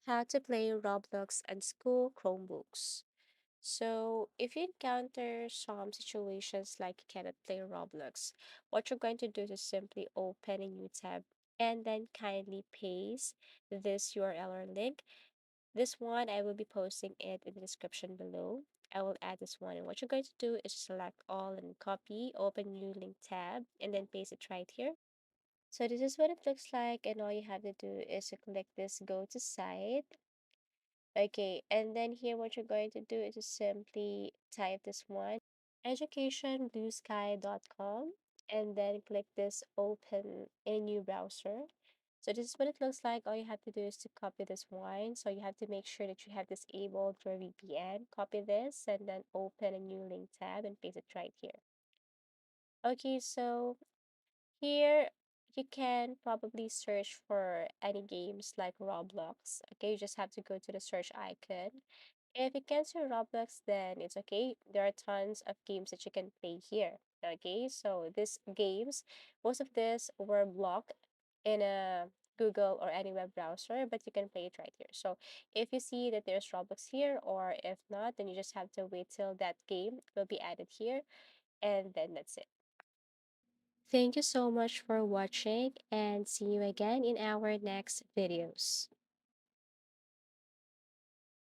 How to play Roblox on school Chromebooks. So, if you encounter some situations like you cannot play Roblox, what you're going to do is simply open a new tab and then kindly paste this URL or link. This one, I will be posting it in the description below. I will add this one, and what you're going to do is select all and copy, open new link tab, and then paste it right here. So this is what it looks like, and all you have to do is to click this go to site. Okay, and then here what you're going to do is to simply type this one, educationbluesky.com, and then click this open in a new browser. So this is what it looks like. All you have to do is to copy this one. So you have to make sure that you have disabled your VPN. Copy this and then open a new link tab and paste it right here. Okay, so here you can probably search for any games like Roblox. Okay, you just have to go to the search icon. If you can't see Roblox, then it's okay. There are tons of games that you can play here. Okay, so these games, most of these were blocked in a Google or any web browser, but you can play it right here. So if you see that there's Roblox here, or if not, then you just have to wait till that game will be added here, and then that's it. Thank you so much for watching and see you again in our next videos.